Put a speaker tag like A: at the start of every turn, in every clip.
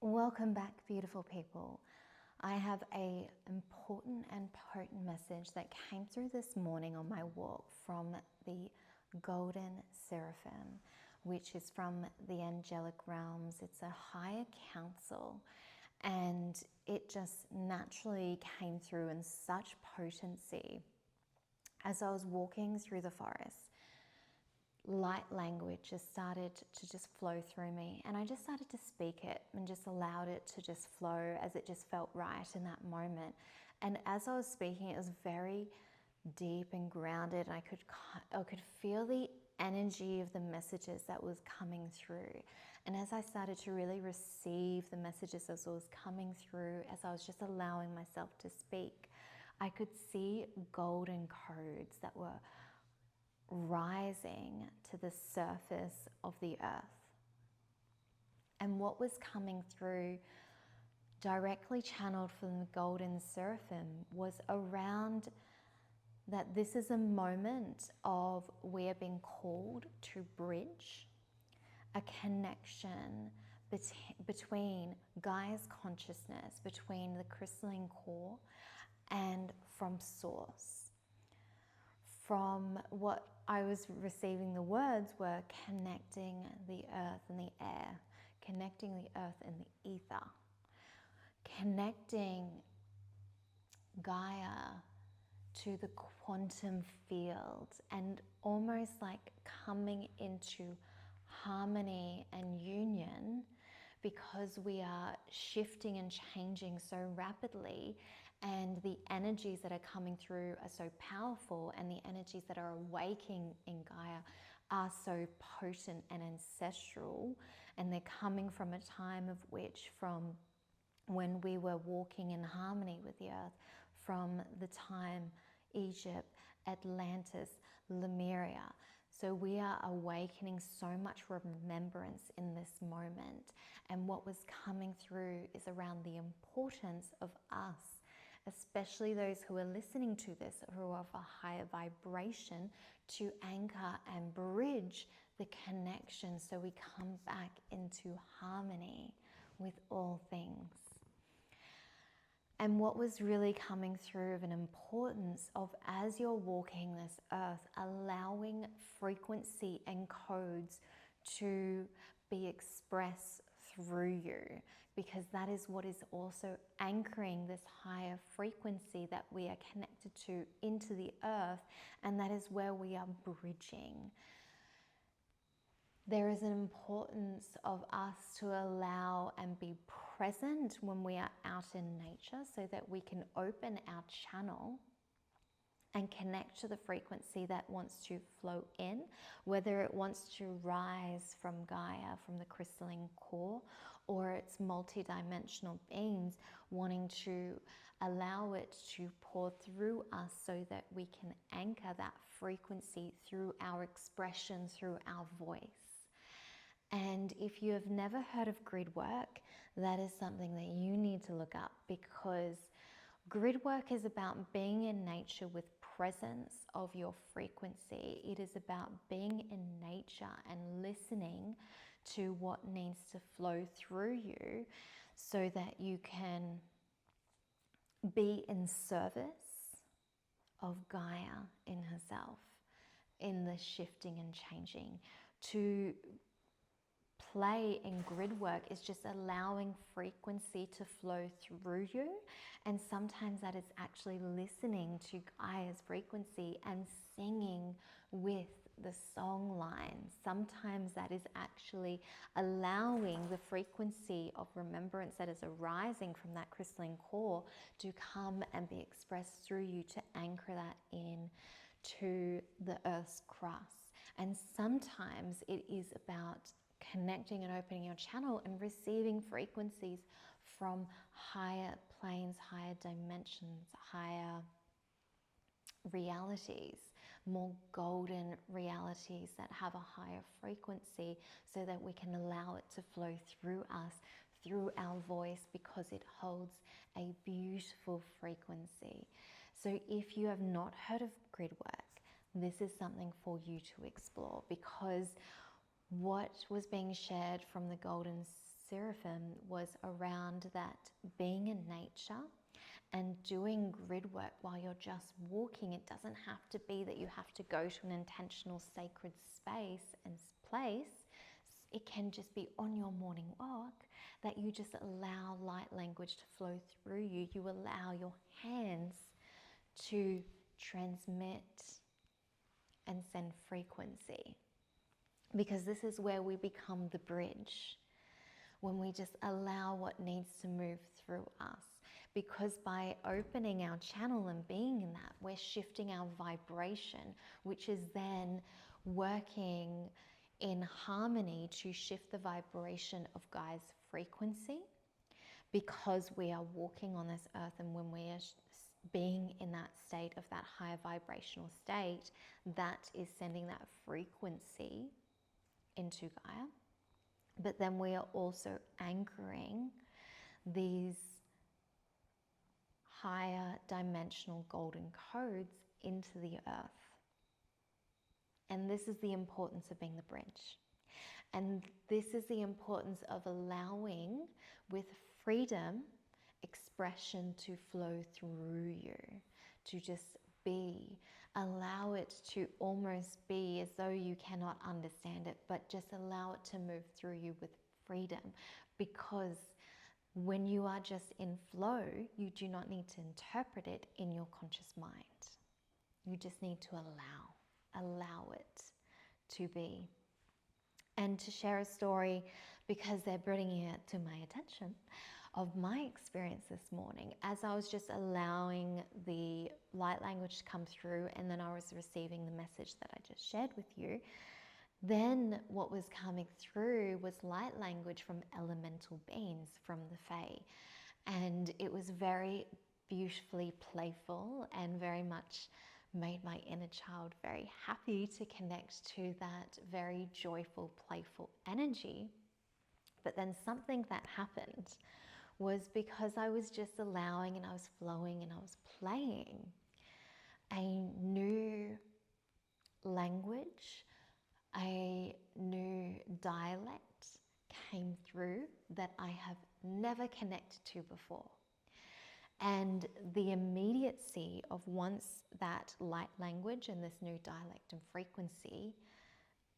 A: Welcome back, beautiful people. I have an important and potent message that came through this morning on my walk from the Golden Seraphim, which is from the angelic realms. It's a higher council, and it just naturally came through in such potency as I was walking through the forest. Light language just started to just flow through me, and I just started to speak it and just allowed it to just flow as it just felt right in that moment. And as I was speaking, it was very deep and grounded, and I could feel the energy of the messages that was coming through. And as I started to really receive the messages as it was coming through, as I was just allowing myself to speak, I could see golden codes that were rising to the surface of the earth. And what was coming through, directly channeled from the Golden Seraphim, was around that this is a moment of we are being called to bridge a connection between Gaia's consciousness, between the crystalline core and from source. From what I was receiving, the words were connecting the earth and the air, connecting the earth and the ether, connecting Gaia to the quantum field, and almost like coming into harmony and union, because we are shifting and changing so rapidly, and the energies that are coming through are so powerful, and the energies that are awaking in Gaia are so potent and ancestral, and they're coming from a time of which, from when we were walking in harmony with the earth, from the time Egypt, Atlantis, Lemuria. So we are awakening so much remembrance in this moment. And what was coming through is around the importance of us, especially those who are listening to this, who are of a higher vibration, to anchor and bridge the connection so we come back into harmony with all things. And what was really coming through of an importance of, as you're walking this earth, allowing frequency and codes to be expressed through you, because that is what is also anchoring this higher frequency that we are connected to into the earth, and that is where we are bridging. There is an importance of us to allow and be present when we are out in nature, so that we can open our channel and connect to the frequency that wants to flow in, whether it wants to rise from Gaia, from the crystalline core, or it's multidimensional beings wanting to allow it to pour through us so that we can anchor that frequency through our expression, through our voice. And if you have never heard of Gridwork, that is something that you need to look up, because Gridwork is about being in nature with presence of your frequency. It is about being in nature and listening to what needs to flow through you so that you can be in service of Gaia in herself, in the shifting and changing. To play in Gridwork is just allowing frequency to flow through you, and sometimes that is actually listening to Gaia's frequency and singing with the song lines. Sometimes that is actually allowing the frequency of remembrance that is arising from that crystalline core to come and be expressed through you, to anchor that in to the earth's crust. And sometimes it is about connecting and opening your channel and receiving frequencies from higher planes, higher dimensions, higher realities, more golden realities that have a higher frequency, so that we can allow it to flow through us, through our voice, because it holds a beautiful frequency. So if you have not heard of Gridwork, this is something for you to explore, because what was being shared from the Golden Seraphim was around that being in nature and doing grid work while you're just walking. It doesn't have to be that you have to go to an intentional sacred space and place. It can just be on your morning walk that you just allow light language to flow through you. You allow your hands to transmit and send frequency. Because this is where we become the bridge, when we just allow what needs to move through us. Because by opening our channel and being in that, we're shifting our vibration, which is then working in harmony to shift the vibration of Gaia's frequency. Because we are walking on this earth, and when we are being in that state of that higher vibrational state, that is sending that frequency into Gaia. But then we are also anchoring these higher dimensional golden codes into the earth. And this is the importance of being the bridge. And this is the importance of allowing, with freedom, expression to flow through you, to just be. Allow it to almost be as though you cannot understand it, but just allow it to move through you with freedom. Because when you are just in flow, you do not need to interpret it in your conscious mind. You just need to allow it to be. And to share a story, because they're bringing it to my attention, of my experience this morning as I was just allowing the light language to come through, and then I was receiving the message that I just shared with you. Then what was coming through was light language from elemental beings, from the Fae. And it was very beautifully playful and very much made my inner child very happy to connect to that very joyful, playful energy. But then something that happened was, because I was just allowing and I was flowing and I was playing, a new language, a new dialect came through that I have never connected to before. And the immediacy of once that light language and this new dialect and frequency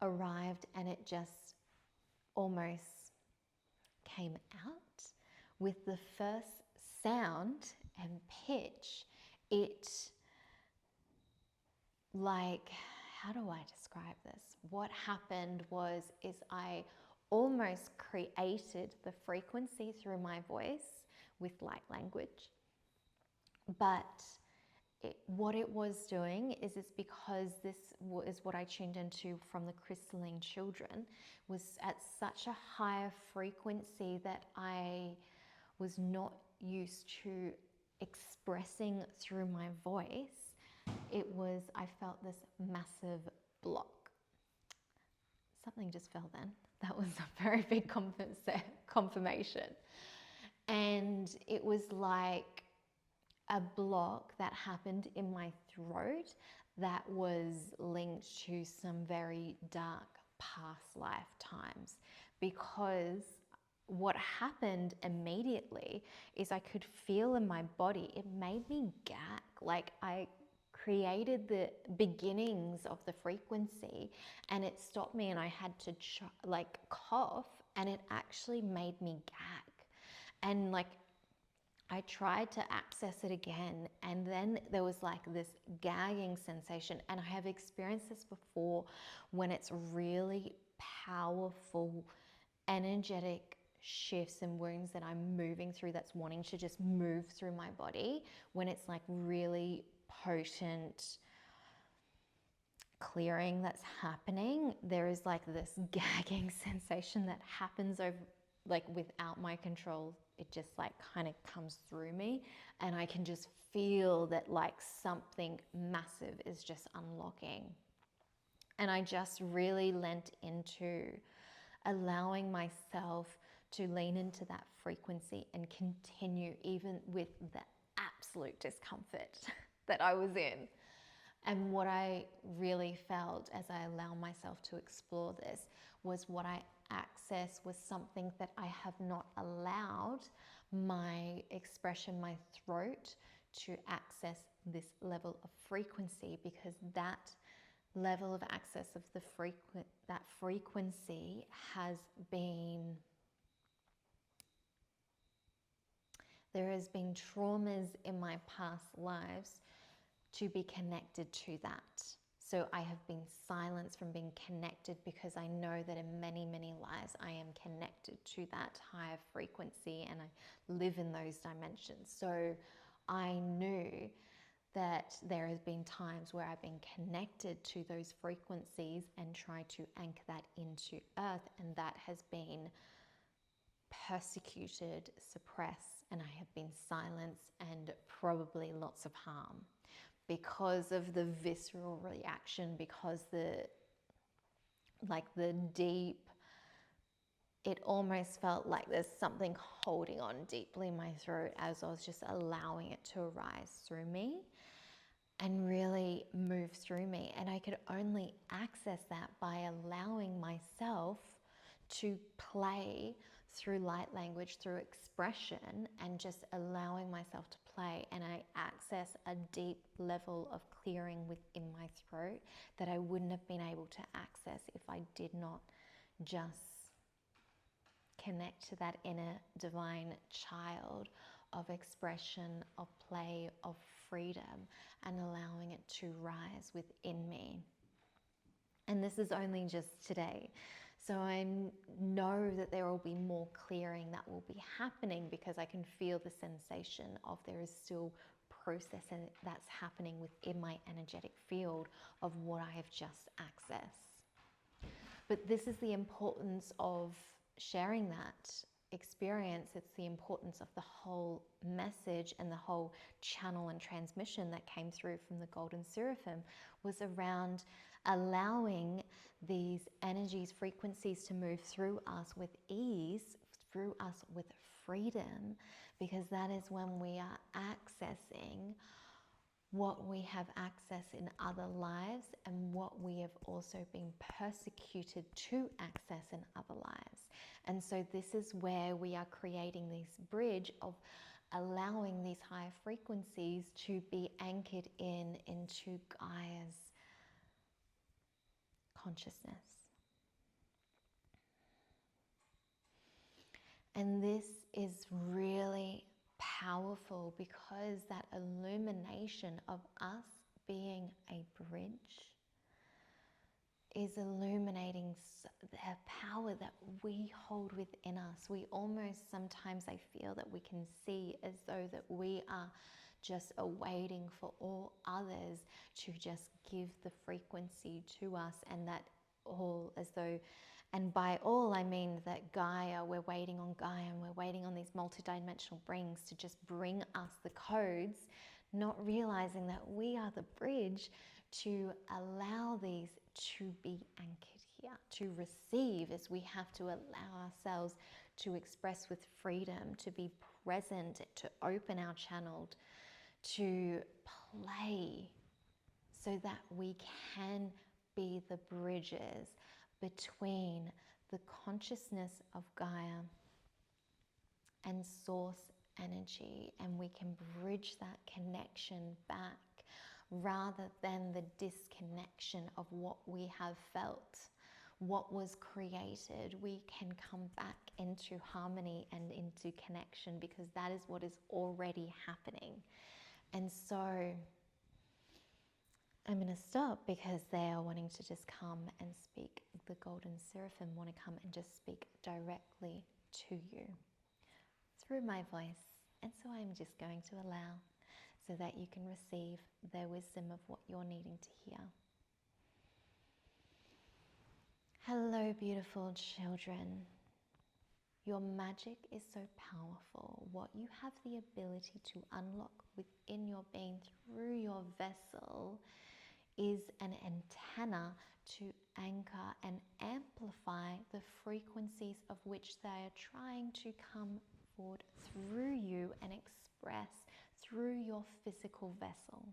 A: arrived, and it just almost came out with the first sound and pitch, it, like, how do I describe this? What happened is I almost created the frequency through my voice with light language. But what it was doing is, it's because this is what I tuned into from the crystalline children, was at such a higher frequency that I was not used to expressing through my voice. I felt this massive block. Something just fell then. That was a very big confirmation. And it was like a block that happened in my throat that was linked to some very dark past lifetimes. Because what happened immediately is I could feel in my body, it made me gag. Like, I created the beginnings of the frequency and it stopped me, and I had to cough, and it actually made me gag. And like, I tried to access it again, and then there was like this gagging sensation. And I have experienced this before when it's really powerful, energetic shifts and wounds that I'm moving through, that's wanting to just move through my body. When it's like really potent clearing that's happening, there is like this gagging sensation that happens over, like, without my control. It just like kind of comes through me, and I can just feel that like something massive is just unlocking. And I just really lent into allowing myself to lean into that frequency and continue even with the absolute discomfort that I was in. And what I really felt as I allow myself to explore this was what I access was something that I have not allowed my expression, my throat, to access this level of frequency, because that level of access of that frequency has been, there has been traumas in my past lives to be connected to that. So I have been silenced from being connected, because I know that in many, many lives I am connected to that higher frequency and I live in those dimensions. So I knew that there has been times where I've been connected to those frequencies and tried to anchor that into earth, and that has been persecuted, suppressed, and I have been silenced, and probably lots of harm, because of the visceral reaction, because the deep, it almost felt like there's something holding on deeply in my throat as I was just allowing it to arise through me and really move through me. And I could only access that by allowing myself to play through light language, through expression, and just allowing myself to play. And I access a deep level of clearing within my throat that I wouldn't have been able to access if I did not just connect to that inner divine child of expression, of play, of freedom, and allowing it to rise within me. And this is only just today. So I know that there will be more clearing that will be happening, because I can feel the sensation of there is still processing that's happening within my energetic field of what I have just accessed. But this is the importance of sharing that experience. It's the importance of the whole message and the whole channel and transmission that came through from the Golden Seraphim, was around allowing these energies, frequencies to move through us with ease, through us with freedom, because that is when we are accessing what we have access in other lives and what we have also been persecuted to access in other lives. And so this is where we are creating this bridge of allowing these higher frequencies to be anchored into Gaia's consciousness. And this is really powerful, because that illumination of us being a bridge is illuminating the power that we hold within us. We almost, sometimes I feel that we can see as though that we are just awaiting for all others to just give the frequency to us, and that all as though, and by all I mean that Gaia, we're waiting on Gaia, and we're waiting on these multidimensional beings to just bring us the codes, not realizing that we are the bridge to allow these to be anchored here, to receive, as we have to allow ourselves to express with freedom, to be present, to open our channel, to play, so that we can be the bridges between the consciousness of Gaia and source energy, and we can bridge that connection back rather than the disconnection of what we have felt, what was created. We can come back into harmony and into connection, because that is what is already happening. And so I'm going to stop, because they are wanting to just come and speak. The Golden Seraphim want to come and just speak directly to you through my voice. And so I'm just going to allow, so that you can receive their wisdom of what you're needing to hear. Hello, beautiful children. Your magic is so powerful. What you have the ability to unlock within your being through your vessel is an antenna to anchor and amplify the frequencies of which they are trying to come forward through you and express through your physical vessel.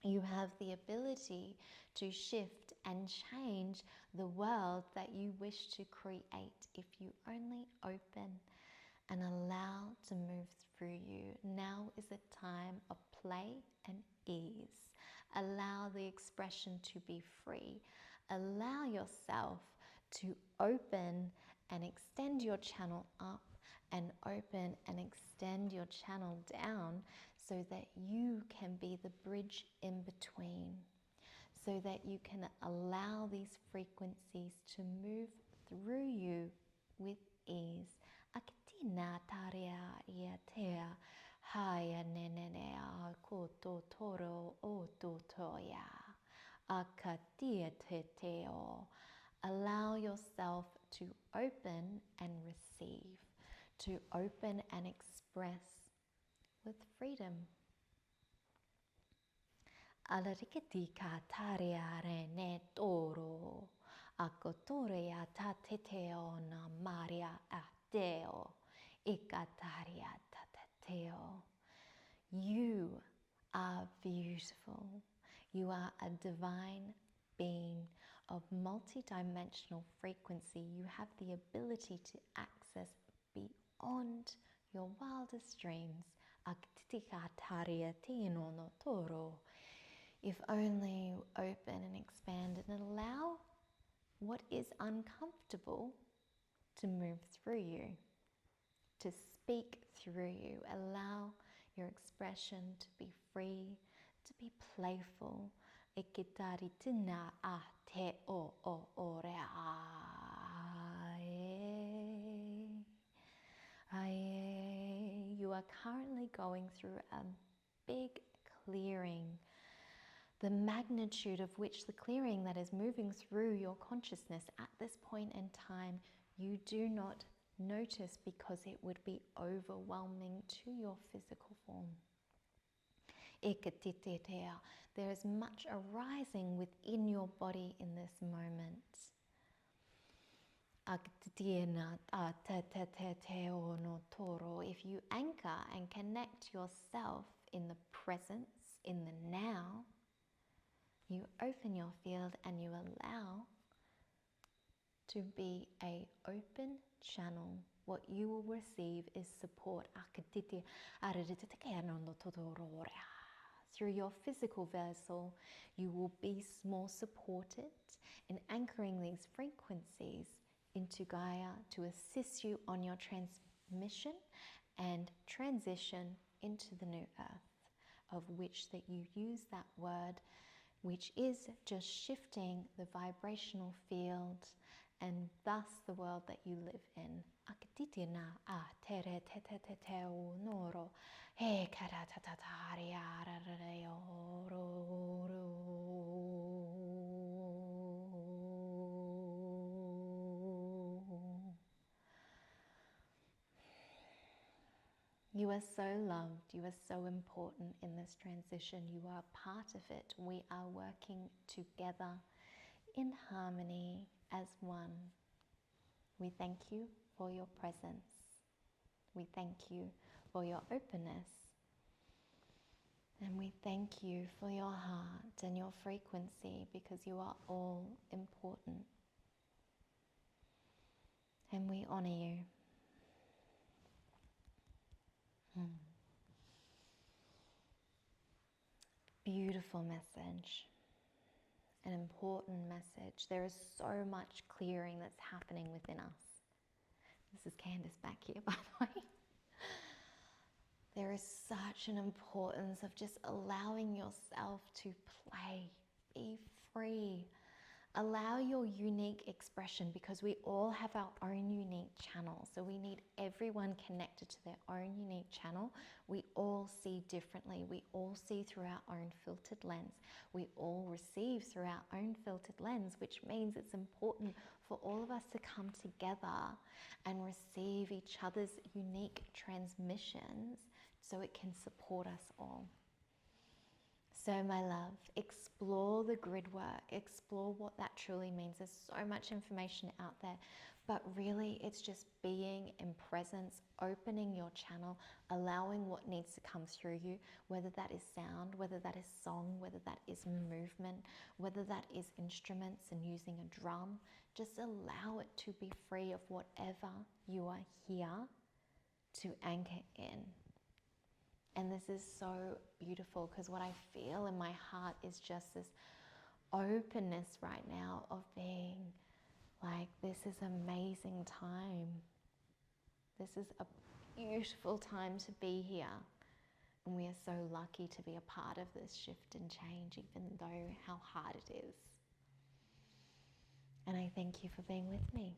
A: You have the ability to shift and change the world that you wish to create if you only open and allow to move through you. Now is a time of play and ease. Allow the expression to be free. Allow yourself to open and extend your channel up and open and extend your channel down so that you can be the bridge in between, so that you can allow these frequencies to move through you with ease. Akitina taria iatea haya nenenea koto toro ototoya akatia teteo. Allow yourself to open and receive, to open and express with freedom. Alariketika tariare ne toro, akotoria tateteo na maria ateo, ikataria tateteo. You are beautiful. You are a divine being of multidimensional frequency. You have the ability to access beyond your wildest dreams. If only you open and expand and allow what is uncomfortable to move through you, to speak through you. Allow your expression to be free, to be playful. You are currently going through a big clearing, the magnitude of which the clearing that is moving through your consciousness at this point in time, you do not notice because it would be overwhelming to your physical form. There is much arising within your body in this moment. If you anchor and connect yourself in the presence, in the now, you open your field and you allow to be an open channel. What you will receive is support. Through your physical vessel, you will be more supported in anchoring these frequencies into Gaia to assist you on your transmission and transition into the new earth, of which that you use that word, which is just shifting the vibrational field and thus the world that you live in. You are so loved, you are so important in this transition, you are part of it. We are working together in harmony as one. We thank you for your presence. We thank you for your openness. And we thank you for your heart and your frequency, because you are all important. And we honor you. Beautiful message. An important message. There is so much clearing that's happening within us. This is Candace back here, by the way. There is such an importance of just allowing yourself to play, be free, allow your unique expression, because we all have our own unique channel. So we need everyone connected to their own unique channel. We all see differently. We all see through our own filtered lens. We all receive through our own filtered lens, which means it's important for all of us to come together and receive each other's unique transmissions so it can support us all. So my love, explore the grid work, explore what that truly means. There's so much information out there, But really, it's just being in presence, opening your channel, allowing what needs to come through you, whether that is sound, whether that is song, whether that is movement, whether that is instruments and using a drum. Just allow it to be free of whatever you are here to anchor in. And this is so beautiful, because what I feel in my heart is just this openness right now of being like, this is amazing time. This is a beautiful time to be here. And we are so lucky to be a part of this shift and change, even though how hard it is. And I thank you for being with me.